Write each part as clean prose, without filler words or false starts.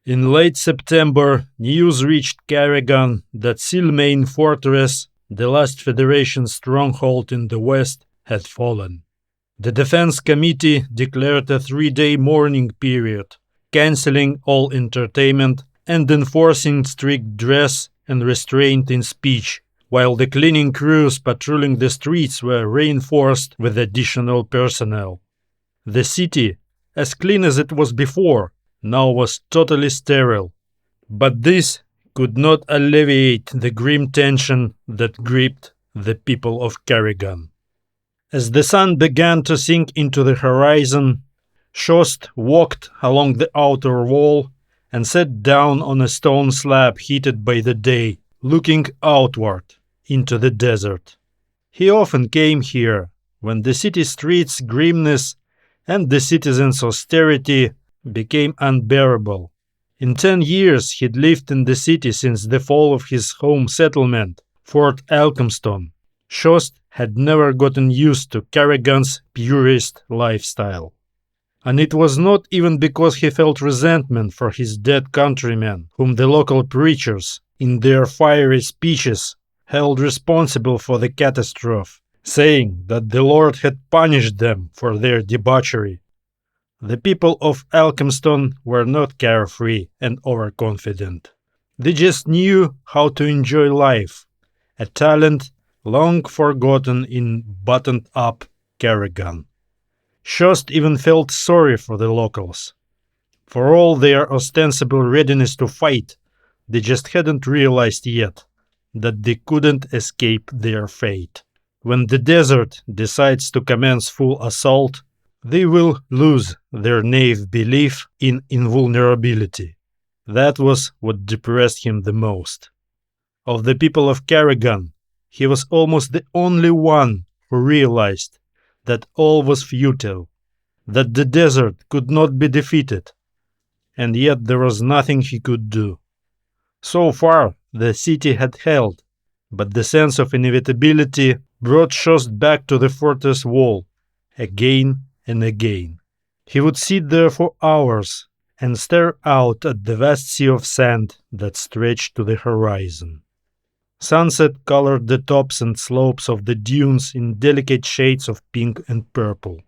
In late September, news reached Karegan that Silmain Fortress, the last Federation stronghold in the west, had fallen. The Defense Committee declared a 3-day mourning period, cancelling all entertainment and enforcing strict dress and restraint in speech, while the cleaning crews patrolling the streets were reinforced with additional personnel. The city, as clean as it was before, now was totally sterile, but this could not alleviate the grim tension that gripped the people of Karegan. As the sun began to sink into the horizon, Shost walked along the outer wall and sat down on a stone slab heated by the day, looking outward into the desert. He often came here when the city streets' grimness and the citizens' austerity became unbearable. In 10 years he'd lived in the city since the fall of his home settlement, Fort Al-Qamston. Shost had never gotten used to Karegan's purist lifestyle. And it was not even because he felt resentment for his dead countrymen, whom the local preachers, in their fiery speeches, held responsible for the catastrophe, saying that the Lord had punished them for their debauchery. The people of Al-Qamston were not carefree and overconfident. They just knew how to enjoy life, a talent long forgotten in buttoned-up Karegan. Shost even felt sorry for the locals. For all their ostensible readiness to fight, they just hadn't realized yet that they couldn't escape their fate. When the desert decides to commence full assault, they will lose their naive belief in invulnerability. That was what depressed him the most. Of the people of Karegan, he was almost the only one who realized that all was futile, that the desert could not be defeated, and yet there was nothing he could do. So far, the city had held, but the sense of inevitability brought Shost back to the fortress wall, again and again. He would sit there for hours and stare out at the vast sea of sand that stretched to the horizon. Sunset colored the tops and slopes of the dunes in delicate shades of pink and purple.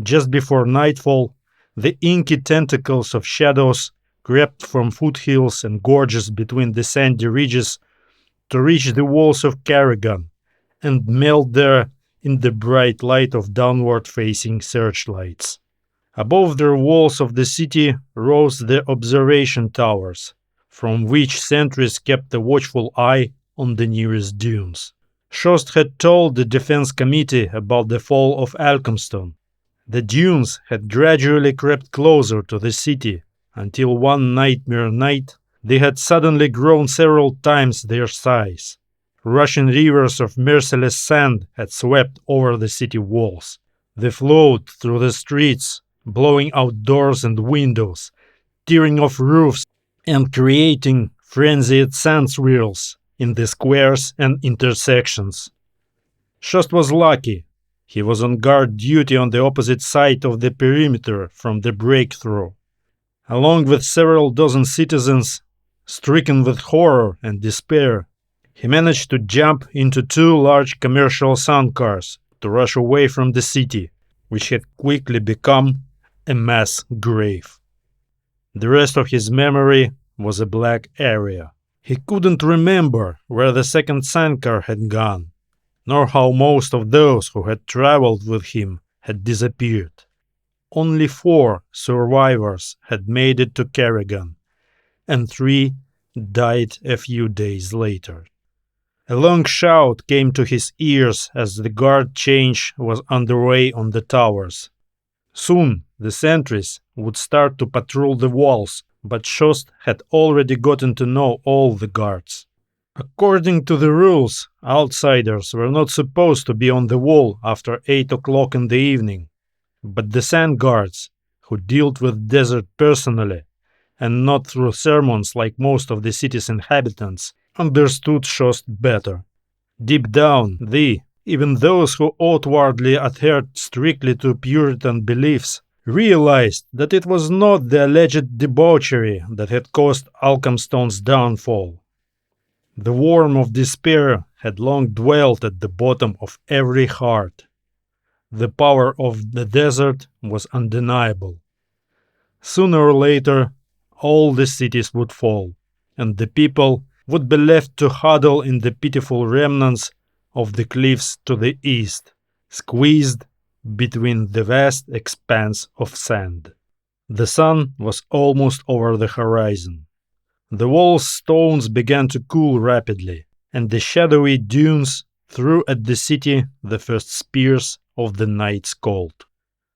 Just before nightfall, the inky tentacles of shadows crept from foothills and gorges between the sandy ridges to reach the walls of Karegan and melt there in the bright light of downward-facing searchlights. Above the walls of the city rose the observation towers, from which sentries kept a watchful eye on the nearest dunes. Shost had told the Defense Committee about the fall of Al-Qamston. The dunes had gradually crept closer to the city, until one nightmare night they had suddenly grown several times their size. Rushing rivers of merciless sand had swept over the city walls. They flowed through the streets, blowing out doors and windows, tearing off roofs, and creating frenzied sand swirls in the squares and intersections. Shost was lucky. He was on guard duty on the opposite side of the perimeter from the breakthrough. Along with several dozen citizens, stricken with horror and despair, he managed to jump into 2 large commercial sun cars to rush away from the city, which had quickly become a mass grave. The rest of his memory was a black area. He couldn't remember where the second sun car had gone, nor how most of those who had traveled with him had disappeared. Only 4 survivors had made it to Karegan, and 3 died a few days later. A long shout came to his ears as the guard change was underway on the towers. Soon the sentries would start to patrol the walls, but Shost had already gotten to know all the guards. According to the rules, outsiders were not supposed to be on the wall after 8 o'clock in the evening, but the sand guards, who dealt with desert personally, and not through sermons like most of the city's inhabitants, understood Shost better. Deep down, they, even those who outwardly adhered strictly to Puritan beliefs, realized that it was not the alleged debauchery that had caused Al-Qamston's downfall. The worm of despair had long dwelt at the bottom of every heart. The power of the desert was undeniable. Sooner or later, all the cities would fall, and the people would be left to huddle in the pitiful remnants of the cliffs to the east, squeezed between the vast expanse of sand. The sun was almost over the horizon. The wall's stones began to cool rapidly, and the shadowy dunes threw at the city the first spears of the night's cold.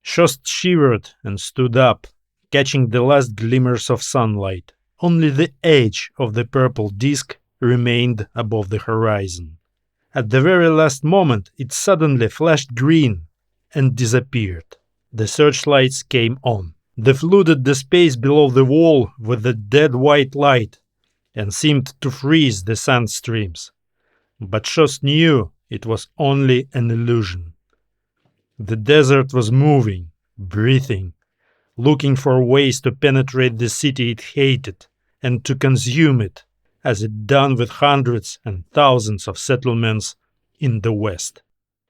Shost shivered and stood up, catching the last glimmers of sunlight. Only the edge of the purple disk remained above the horizon. At the very last moment, it suddenly flashed green and disappeared. The searchlights came on. They flooded the space below the wall with a dead white light and seemed to freeze the sand streams. But Shost knew it was only an illusion. The desert was moving, breathing, looking for ways to penetrate the city it hated and to consume it, as it done with hundreds and thousands of settlements in the West.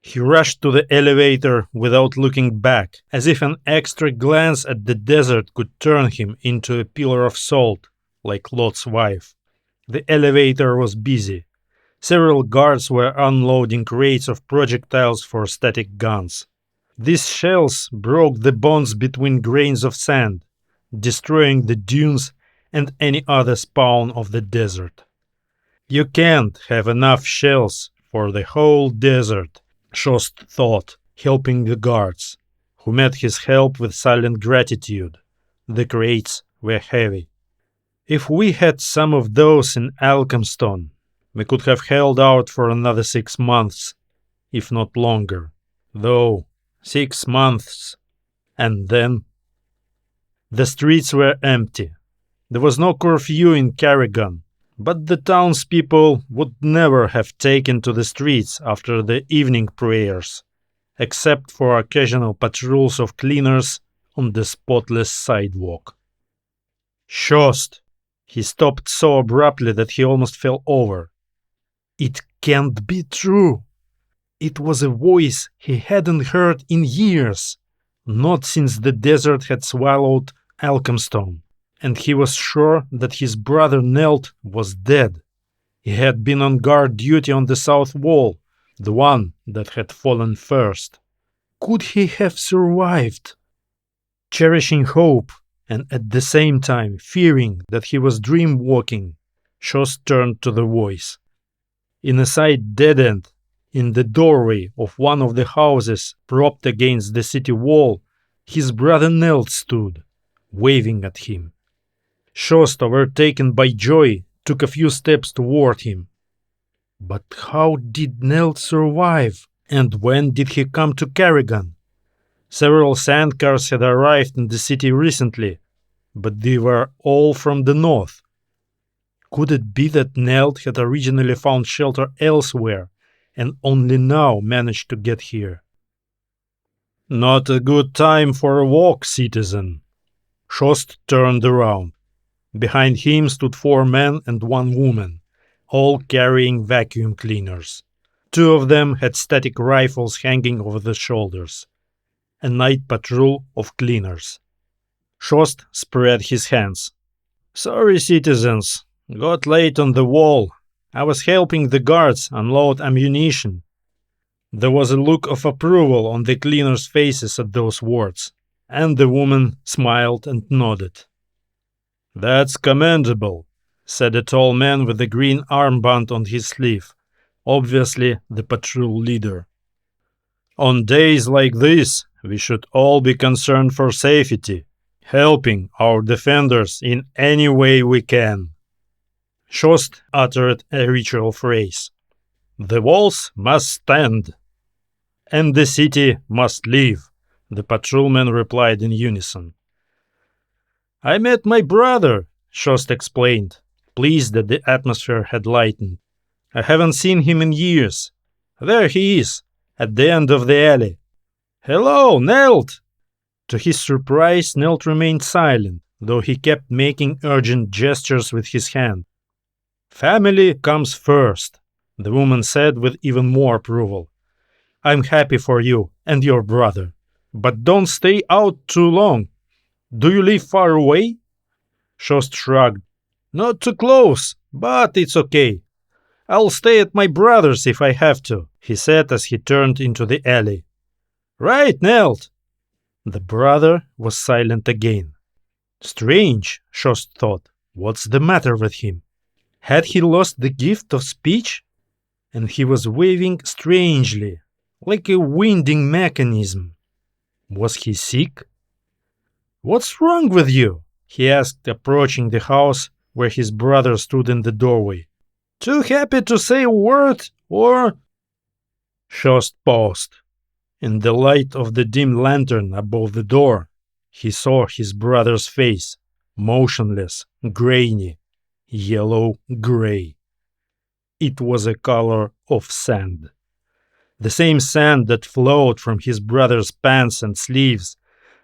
He rushed to the elevator without looking back, as if an extra glance at the desert could turn him into a pillar of salt, like Lot's wife. The elevator was busy. Several guards were unloading crates of projectiles for static guns. These shells broke the bonds between grains of sand, destroying the dunes and any other spawn of the desert. You can't have enough shells for the whole desert, Shost thought, helping the guards, who met his help with silent gratitude. The crates were heavy. If we had some of those in Al-Qamston, we could have held out for another 6 months, if not longer. Though 6 months, and then... The streets were empty. There was no curfew in Karegan, but the townspeople would never have taken to the streets after the evening prayers, except for occasional patrols of cleaners on the spotless sidewalk. Shost! He stopped so abruptly that he almost fell over. It can't be true! It was a voice he hadn't heard in years, not since the desert had swallowed Al-Qamston, and he was sure that his brother Nelt was dead. He had been on guard duty on the south wall, the one that had fallen first. Could he have survived? Cherishing hope, and at the same time fearing that he was dream-walking, Shost turned to the voice. In a side dead-end, in the doorway of one of the houses propped against the city wall, his brother Nelt stood, waving at him. Shost, overtaken by joy, took a few steps toward him. But how did Nelt survive? And when did he come to Karegan? Several sandcars had arrived in the city recently, but they were all from the north. Could it be that Nelt had originally found shelter elsewhere and only now managed to get here? Not a good time for a walk, citizen. Shost turned around. Behind him stood 4 men and 1 woman, all carrying vacuum cleaners. 2 of them had static rifles hanging over their shoulders. A night patrol of cleaners. Shost spread his hands. Sorry, citizens. Got late on the wall. I was helping the guards unload ammunition. There was a look of approval on the cleaners' faces at those words, and the woman smiled and nodded. That's commendable, said a tall man with a green armband on his sleeve, obviously the patrol leader. On days like this, we should all be concerned for safety, helping our defenders in any way we can. Shost uttered a ritual phrase. The walls must stand, and the city must live, the patrolmen replied in unison. I met my brother, Shost explained, pleased that the atmosphere had lightened. I haven't seen him in years. There he is, at the end of the alley. Hello, Nelt! To his surprise, Nelt remained silent, though he kept making urgent gestures with his hand. "Family comes first," the woman said with even more approval. "I'm happy for you and your brother. But don't stay out too long. Do you live far away?" Shost shrugged. "Not too close, but it's okay. I'll stay at my brother's if I have to," he said as he turned into the alley. "Right, Nelt?" The brother was silent again. Strange, Shost thought. What's the matter with him? Had he lost the gift of speech? And he was waving strangely, like a winding mechanism. Was he sick? "What's wrong with you?" he asked, approaching the house where his brother stood in the doorway. "Too happy to say a word, or—" Shost paused. In the light of the dim lantern above the door, he saw his brother's face, motionless, grainy, yellow-gray. It was a color of sand. The same sand that flowed from his brother's pants and sleeves,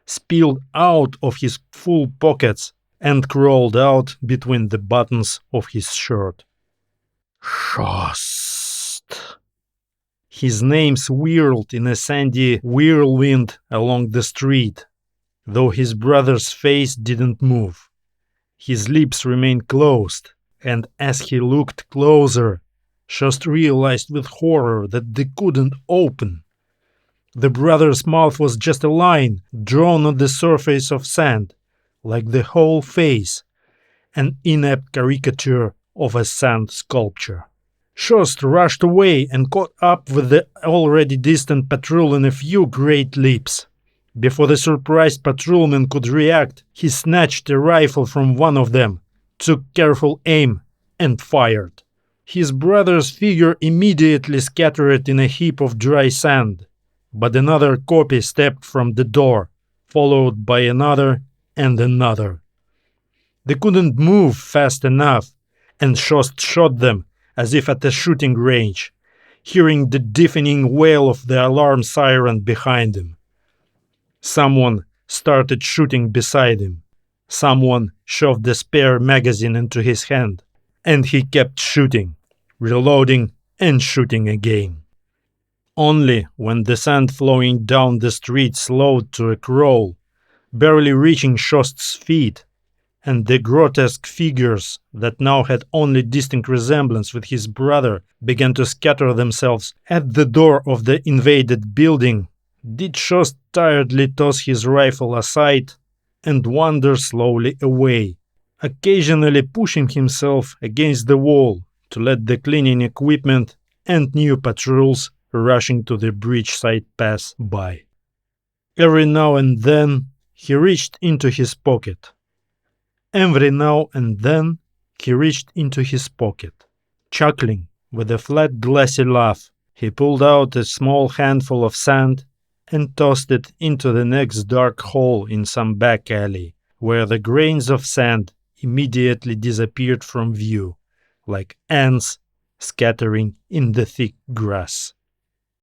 spilled out of his full pockets and crawled out between the buttons of his shirt. Shost. His name swirled in a sandy whirlwind along the street, though his brother's face didn't move. His lips remained closed, and as he looked closer, Shost realized with horror that they couldn't open. The brother's mouth was just a line drawn on the surface of sand, like the whole face, an inept caricature of a sand sculpture. Shost rushed away and caught up with the already distant patrol in a few great leaps. Before the surprised patrolman could react, he snatched a rifle from one of them, took careful aim, and fired. His brother's figure immediately scattered in a heap of dry sand, but another copy stepped from the door, followed by another and another. They couldn't move fast enough, and Shost shot them as if at a shooting range, hearing the deafening wail of the alarm siren behind him. Someone started shooting beside him. Someone shoved the spare magazine into his hand, and he kept shooting, reloading and shooting again. Only when the sand flowing down the street slowed to a crawl, barely reaching Shost's feet, and the grotesque figures that now had only distinct resemblance with his brother began to scatter themselves at the door of the invaded building, did Shost tiredly toss his rifle aside and wander slowly away, occasionally pushing himself against the wall to let the cleaning equipment and new patrols rushing to the bridge side pass by. Every now and then he reached into his pocket. Chuckling with a flat glassy laugh, he pulled out a small handful of sand and tossed it into the next dark hole in some back alley, where the grains of sand immediately disappeared from view, like ants scattering in the thick grass.